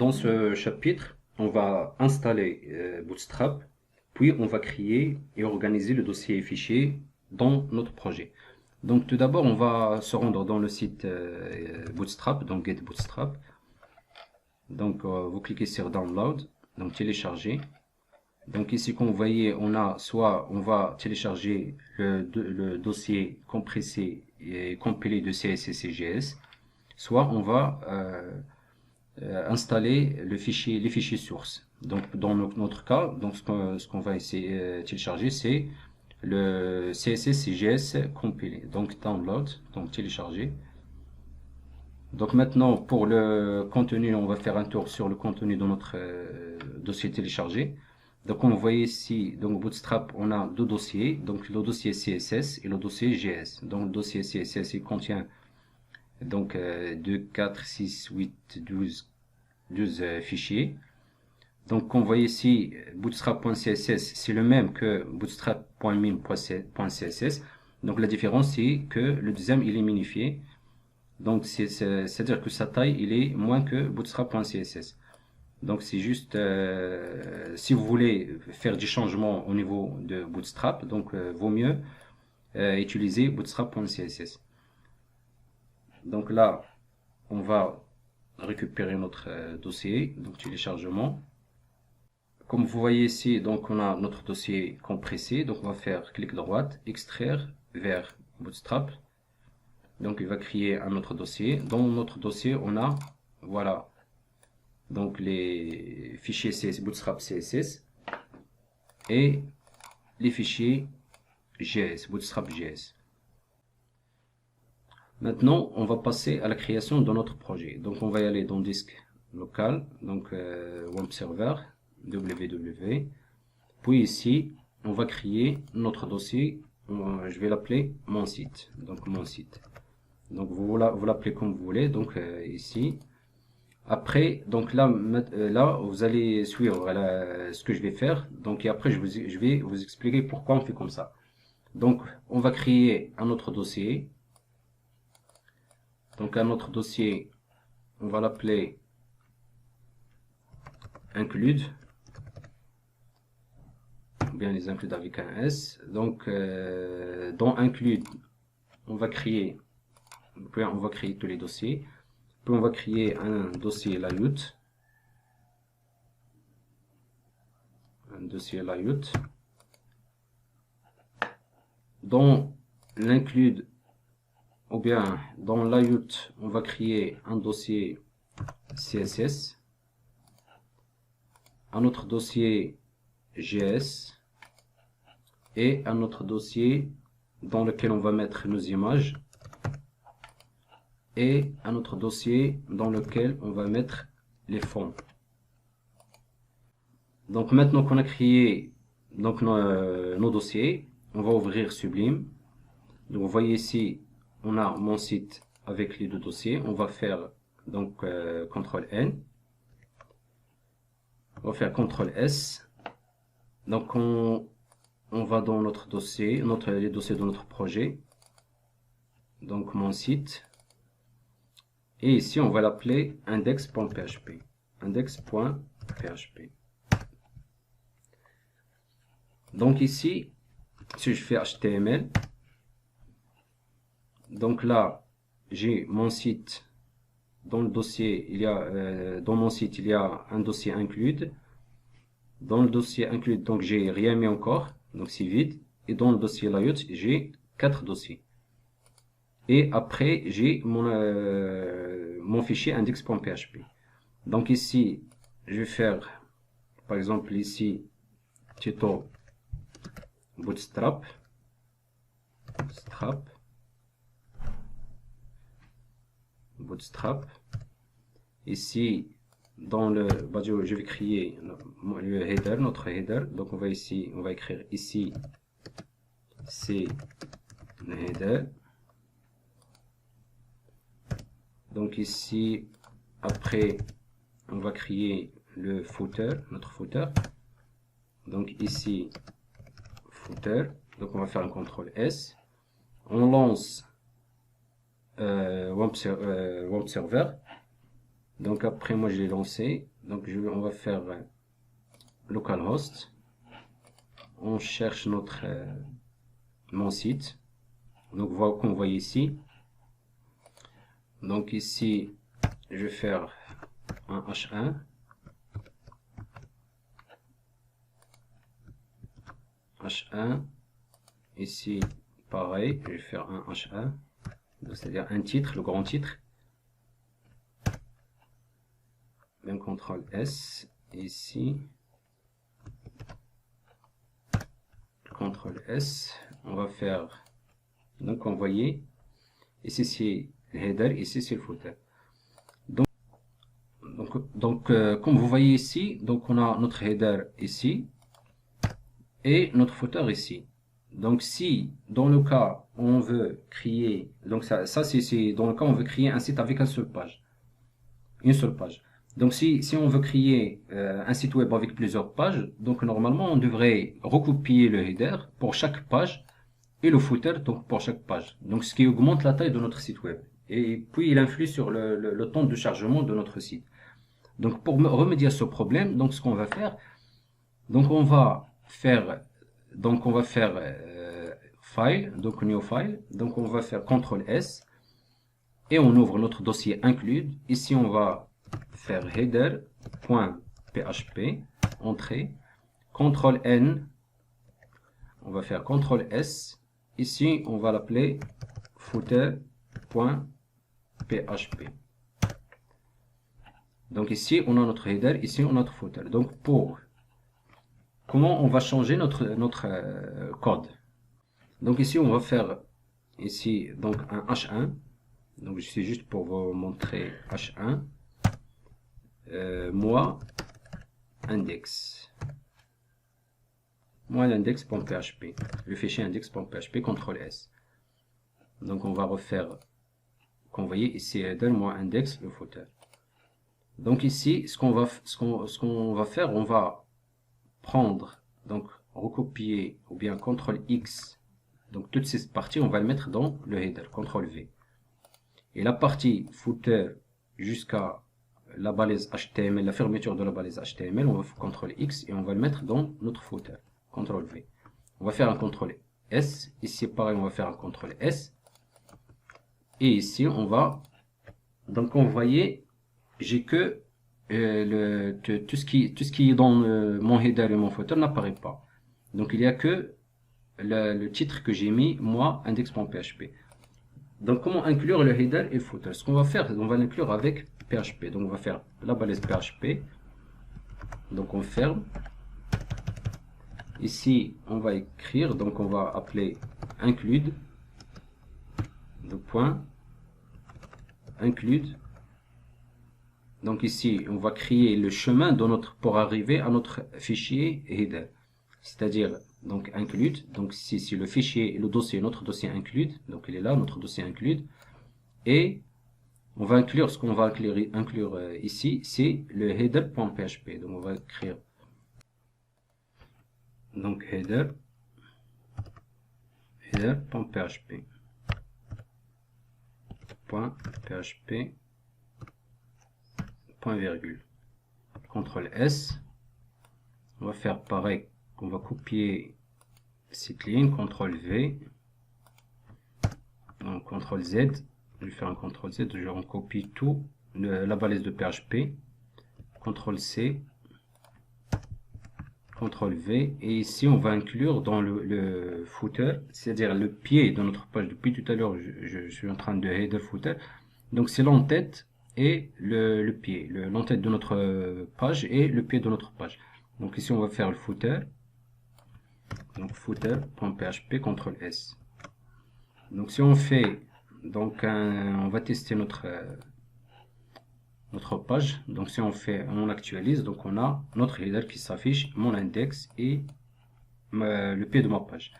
dans ce chapitre, on va installer Bootstrap, puis on va créer et organiser le dossier et fichier dans notre projet. Donc tout d'abord, on va se rendre dans le site Bootstrap, donc Get Bootstrap. Donc vous cliquez sur Download, donc télécharger. Donc ici, comme vous voyez, on va télécharger le dossier compressé et compilé de CSS et JS, soit on va installer les fichiers sources. Donc dans notre cas, donc ce qu'on va essayer télécharger, c'est le CSS et JS compilé. Donc download, donc télécharger. Donc maintenant pour le contenu, on va faire un tour sur le contenu de notre dossier téléchargé. Donc comme vous voyez ici, donc Bootstrap, on a deux dossiers, donc le dossier CSS et le dossier JS. Donc le dossier CSS, il contient donc 2, 4, 6, 8, 12 fichiers. Donc comme vous voyez ici, bootstrap.css, c'est le même que bootstrap.min.css. Donc la différence, c'est que le deuxième, il est minifié. Donc c'est-à-dire que sa taille, il est moins que bootstrap.css. Donc c'est juste, si vous voulez faire des changements au niveau de Bootstrap, donc vaut mieux utiliser bootstrap.css. Donc là, on va récupérer notre dossier, donc téléchargement. Comme vous voyez ici, donc on a notre dossier compressé, donc on va faire clic droite, extraire vers Bootstrap. Donc il va créer un autre dossier. Dans notre dossier, on a, voilà, donc les fichiers CSS, Bootstrap CSS et les fichiers JS, Bootstrap JS. Maintenant, on va passer à la création de notre projet. Donc on va y aller dans disque local, donc web server, www. Puis ici, on va créer notre dossier. Je vais l'appeler mon site. Donc mon site. Donc vous l'appelez comme vous voulez. Donc ici. Après, donc là, vous allez suivre ce que je vais faire. Donc et après, je vais vous expliquer pourquoi on fait comme ça. Donc on va créer un autre dossier. Donc un autre dossier, on va l'appeler include. Bien les include avec un S. Donc dans include, on va créer tous les dossiers. Puis on va créer un dossier layout. Un dossier layout. Dans l'include, ou bien dans layout, on va créer un dossier CSS. Un autre dossier JS. Et un autre dossier dans lequel on va mettre nos images. Et un autre dossier dans lequel on va mettre les fonds. Donc maintenant qu'on a créé donc nos dossiers, on va ouvrir Sublime. Donc vous voyez ici, on a mon site avec les deux dossiers. On va faire donc CTRL N. On va faire CTRL S. Donc on va dans notre dossier, les dossiers de notre projet. Donc mon site. Et ici, on va l'appeler index.php. Index.php. Donc ici, si je fais HTML, donc là, j'ai mon site. Dans le dossier, dans mon site, il y a un dossier include. Dans le dossier include, donc j'ai rien mis encore, donc c'est vide. Et dans le dossier layout, j'ai 4 dossiers. Et après, j'ai mon fichier index.php. Donc ici, je vais faire, par exemple ici, tuto bootstrap. Ici, dans le body, je vais créer le header, notre header. Donc on va écrire ici, c'est le header. Donc ici, après, on va créer le footer, notre footer. Donc ici, footer. Donc on va faire un CTRL S. On lance web server. Donc après, moi je l'ai lancé. Donc on va faire localhost. On cherche mon site. Donc comme vous voyez ici. Donc ici, je vais faire un H1. H1. Ici, pareil, je vais faire un H1. C'est-à-dire un titre, le grand titre. Même CTRL S. Ici, CTRL S. On va faire, donc vous voyez, ici c'est le header, ici c'est le footer. Donc comme vous voyez ici, donc on a notre header ici et notre footer ici. Donc si dans le cas on veut créer, donc ça c'est dans le cas on veut créer un site avec une seule page. Donc si on veut créer un site web avec plusieurs pages, donc normalement on devrait recopier le header pour chaque page et le footer donc pour chaque page. Donc ce qui augmente la taille de notre site web. Et puis il influe sur le temps de chargement de notre site. Donc pour remédier à ce problème, donc ce qu'on va faire, donc on va faire file, donc new file, donc on va faire CTRL S et on ouvre notre dossier include. Ici on va faire header.php, entrée, CTRL N, on va faire CTRL S. Ici on va l'appeler footer.php. Donc ici on a notre header, ici on a notre footer. Donc comment on va changer notre code. Donc ici on va faire ici donc un H1. Donc c'est juste pour vous montrer H1. Moi index. Moi l'index.php. Le fichier index.php, CTRL S. Donc on va refaire, comme vous voyez ici header, moi index, le footer. Donc ici ce qu'on va faire, on va prendre, donc recopier ou bien CTRL X. Donc toutes ces parties, on va le mettre dans le header, CTRL V. Et la partie footer jusqu'à la balise HTML, la fermeture de la balise HTML, on va faire CTRL X et on va le mettre dans notre footer, CTRL V. On va faire un CTRL S. Ici, pareil, on va faire un CTRL S. Et ici, on va... Donc, vous voyez, j'ai que tout ce qui est dans mon header et mon footer n'apparaît pas. Donc, il n'y a que le titre que j'ai mis, moi, index.php. Donc, comment inclure le header et le footer? Ce qu'on va faire, on va l'inclure avec PHP. Donc, on va faire la balise PHP. Donc, on ferme. Ici, on va écrire. Donc, on va appeler include. Le point include. Donc, ici, on va créer le chemin pour arriver à notre fichier header. C'est-à-dire, donc, include. Donc, ici, le fichier, le dossier, notre dossier include. Donc, il est là, notre dossier include. Et on va inclure, ce qu'on va inclure ici, c'est le header.php. Donc on va écrire donc header.php point virgule. CTRL S. On va faire pareil, on va copier cette ligne, CTRL V, donc CTRL Z. Je vais faire un CTRL Z, je recopie tout, la balise de PHP, CTRL C, CTRL V, et ici on va inclure dans le footer, c'est-à-dire le pied de notre page. Depuis tout à l'heure, je suis en train de header footer, donc c'est l'entête et le pied, l'entête de notre page et le pied de notre page. Donc ici on va faire le footer, donc footer.php, CTRL S. Donc si on fait, donc on va tester notre page. Donc si on actualise, donc on a notre header qui s'affiche, mon index et le pied de ma page.